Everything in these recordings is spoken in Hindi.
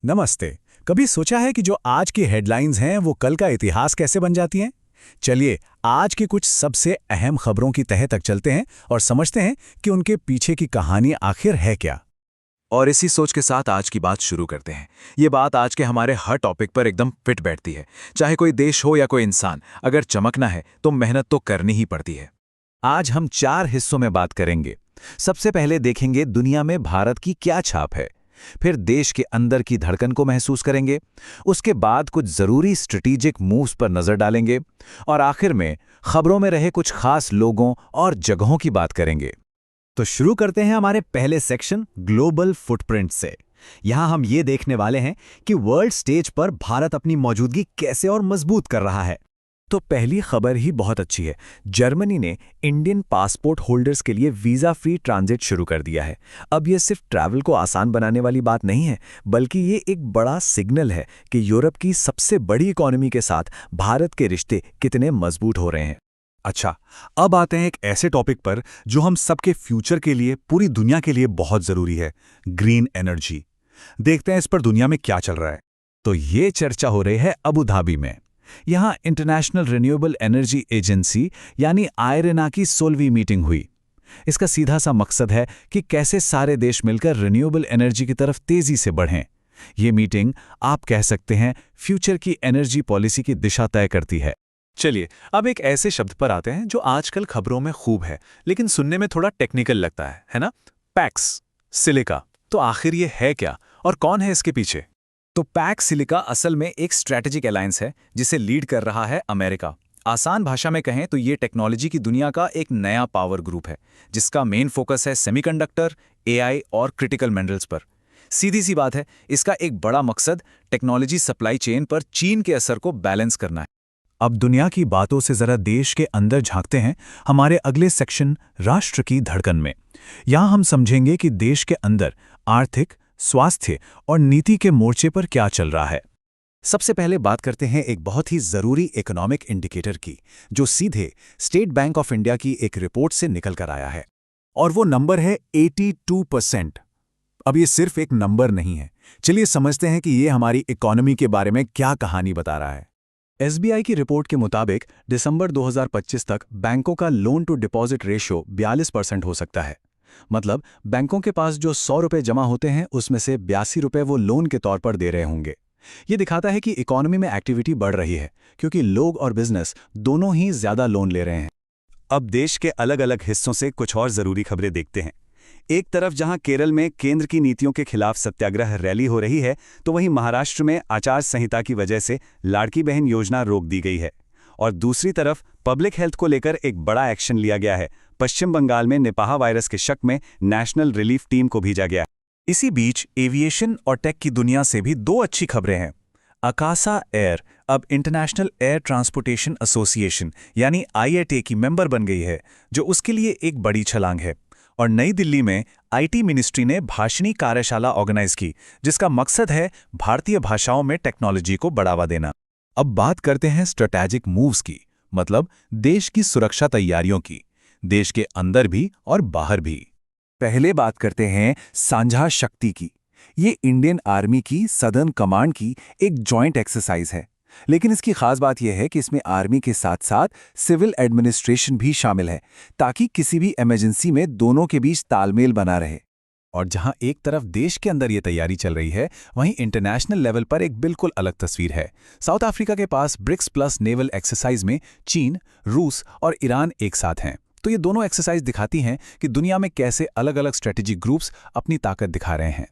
नमस्ते। कभी सोचा है कि जो आज की हेडलाइंस हैं वो कल का इतिहास कैसे बन जाती हैं? चलिए आज की कुछ सबसे अहम खबरों की तह तक चलते हैं और समझते हैं कि उनके पीछे की कहानी आखिर है क्या। और इसी सोच के साथ आज की बात शुरू करते हैं। ये बात आज के हमारे हर टॉपिक पर एकदम फिट बैठती है। चाहे कोई देश हो या कोई इंसान, अगर चमकना है तो मेहनत तो करनी ही पड़ती है। आज हम 4 हिस्सों में बात करेंगे। सबसे पहले देखेंगे दुनिया में भारत की क्या छाप है। फिर देश के अंदर की धड़कन को महसूस करेंगे। उसके बाद कुछ जरूरी स्ट्रेटेजिक मूव्स पर नजर डालेंगे। और आखिर में खबरों में रहे कुछ खास लोगों और जगहों की बात करेंगे। तो शुरू करते हैं हमारे पहले सेक्शन ग्लोबल फुटप्रिंट से। यहां हम ये देखने वाले हैं कि वर्ल्ड स्टेज पर भारत अपनी मौजूदगी कैसे और मजबूत कर रहा है। तो पहली खबर ही बहुत अच्छी है। जर्मनी ने इंडियन पासपोर्ट होल्डर्स के लिए वीज़ा फ्री ट्रांजिट शुरू कर दिया है। अब ये सिर्फ ट्रैवल को आसान बनाने वाली बात नहीं है, बल्कि ये एक बड़ा सिग्नल है कि यूरोप की सबसे बड़ी इकोनॉमी के साथ भारत के रिश्ते कितने मजबूत हो रहे हैं। अच्छा, अब आते हैं एक ऐसे टॉपिक पर जो हम सबके फ्यूचर के लिए, पूरी दुनिया के लिए बहुत जरूरी है, ग्रीन एनर्जी। देखते हैं इस पर दुनिया में क्या चल रहा है। तो ये चर्चा हो रही है अबू धाबी में। यहाँ इंटरनेशनल रिन्यूएबल एनर्जी एजेंसी यानी आयरेना की 16वीं मीटिंग हुई। इसका सीधा सा मकसद है कि कैसे सारे देश मिलकर रिन्यूएबल एनर्जी की तरफ तेजी से बढ़ें। ये मीटिंग आप कह सकते हैं फ्यूचर की एनर्जी पॉलिसी की दिशा तय करती है। चलिए अब एक ऐसे शब्द पर आते हैं जो आजकल खबरों में खूब है, लेकिन सुनने में थोड़ा टेक्निकल लगता है ना? PACS silica. तो आखिर ये है क्या और कौन है इसके पीछे? तो पैक्स सिलिका असल में एक स्ट्रैटेजिक अलायंस है जिसे लीड कर रहा है अमेरिका। आसान भाषा में कहें तो ये टेक्नोलॉजी की दुनिया का एक नया पावर ग्रुप है जिसका मेन फोकस है सेमीकंडक्टर, एआई और क्रिटिकल मिनरल्स पर। सीधी सी बात है, इसका एक बड़ा मकसद टेक्नोलॉजी सप्लाई चेन पर चीन के असर को बैलेंस करना है। अब दुनिया की बातों से जरा देश के अंदर झांकते हैं हमारे अगले सेक्शन राष्ट्र की धड़कन में। यहां हम समझेंगे कि देश के अंदर आर्थिक, स्वास्थ्य और नीति के मोर्चे पर क्या चल रहा है। सबसे पहले बात करते हैं एक बहुत ही जरूरी इकोनॉमिक इंडिकेटर की, जो सीधे स्टेट बैंक ऑफ इंडिया की एक रिपोर्ट से निकल कर आया है। और वो नंबर है 82%। अब ये सिर्फ एक नंबर नहीं है। चलिए समझते हैं कि ये हमारी इकोनॉमी के बारे में क्या कहानी बता रहा है। एसबीआई की रिपोर्ट के मुताबिक दिसंबर 2025 तक बैंकों का लोन टू डिपॉजिट रेशियो 42% हो सकता है। मतलब बैंकों के पास जो 100 रुपए जमा होते हैं उसमें से 82 रुपए वो लोन के तौर पर दे रहे होंगे। ये दिखाता है कि इकोनॉमी में एक्टिविटी बढ़ रही है, क्योंकि लोग और बिजनेस दोनों ही ज्यादा लोन ले रहे हैं। अब देश के अलग अलग हिस्सों से कुछ और जरूरी खबरें देखते हैं। एक तरफ जहां केरल में केंद्र की नीतियों के खिलाफ सत्याग्रह रैली हो रही है, तो वहीं महाराष्ट्र में आचार संहिता की वजह से लाड़की बहन योजना रोक दी गई है। और दूसरी तरफ पब्लिक हेल्थ को लेकर एक बड़ा एक्शन लिया गया है। पश्चिम बंगाल में निपाह वायरस के शक में नेशनल रिलीफ टीम को भेजा गया। इसी बीच एविएशन और टेक की दुनिया से भी दो अच्छी खबरें हैं। अकासा एयर अब इंटरनेशनल एयर ट्रांसपोर्टेशन एसोसिएशन यानी IATA की मेंबर बन गई है, जो उसके लिए एक बड़ी छलांग है। और नई दिल्ली में IT मिनिस्ट्री ने भाषणी कार्यशाला ऑर्गेनाइज की, जिसका मकसद है भारतीय भाषाओं में टेक्नोलॉजी को बढ़ावा देना। अब बात करते हैं स्ट्रेटेजिक मूव्स की, मतलब देश की सुरक्षा तैयारियों की, देश के अंदर भी और बाहर भी। पहले बात करते हैं साझा शक्ति की। ये इंडियन आर्मी की सदर्न कमांड की एक जॉइंट एक्सरसाइज है, लेकिन इसकी खास बात यह है कि इसमें आर्मी के साथ साथ सिविल एडमिनिस्ट्रेशन भी शामिल है, ताकि किसी भी इमरजेंसी में दोनों के बीच तालमेल बना रहे। और जहां एक तरफ देश के अंदर ये तैयारी चल रही है, वहीं इंटरनेशनल लेवल पर एक बिल्कुल अलग तस्वीर है। साउथ अफ्रीका के पास ब्रिक्स प्लस नेवल एक्सरसाइज में चीन, रूस और ईरान एक साथ हैं। तो ये दोनों एक्सरसाइज दिखाती हैं कि दुनिया में कैसे अलग अलग स्ट्रेटेजिक ग्रुप्स अपनी ताकत दिखा रहे हैं।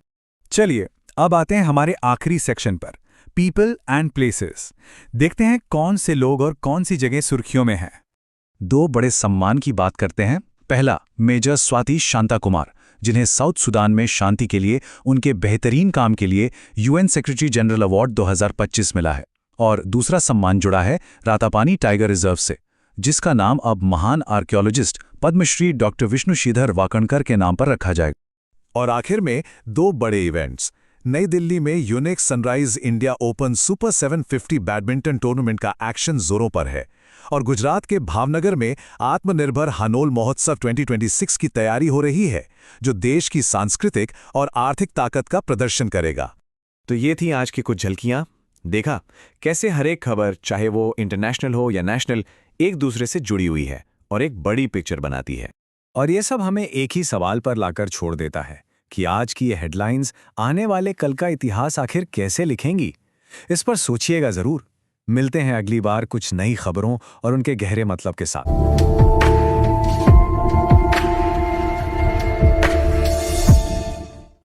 चलिए अब आते हैं हमारे आखिरी सेक्शन पर, पीपल एंड प्लेसेस। देखते हैं कौन से लोग और कौन सी जगह सुर्खियों में हैं। दो बड़े सम्मान की बात करते हैं। पहला, मेजर स्वाति शांता कुमार, जिन्हें साउथ सुदान में शांति के लिए उनके बेहतरीन काम के लिए UN सेक्रेटरी जनरल अवार्ड 2025 मिला है। और दूसरा सम्मान जुड़ा है रातापानी टाइगर रिजर्व से, जिसका नाम अब महान आर्कियोलॉजिस्ट पद्मश्री डॉक्टर विष्णुशीधर वाकणकर के नाम पर रखा जाएगा। और आखिर में दो बड़े इवेंट्स। नई दिल्ली में unique sunrise India open super 750 badminton tournament का एक्शन जोरों पर है, और गुजरात के भावनगर में आत्मनिर्भर हानोल महोत्सव 2026 की तैयारी हो रही है, जो देश की सांस्कृतिक और आर्थिक ताकत का प्रदर्शन करेगा। तो ये थी आज की कुछ झलकियां। देखा कैसे हर एक खबर, चाहे वो इंटरनेशनल हो या नेशनल, एक दूसरे से जुड़ी हुई है और एक बड़ी पिक्चर बनाती है। और ये सब हमें एक ही सवाल पर लाकर छोड़ देता है कि आज की ये हेडलाइंस आने वाले कल का इतिहास आखिर कैसे लिखेंगी। इस पर सोचिएगा जरूर। मिलते हैं अगली बार कुछ नई खबरों और उनके गहरे मतलब के साथ।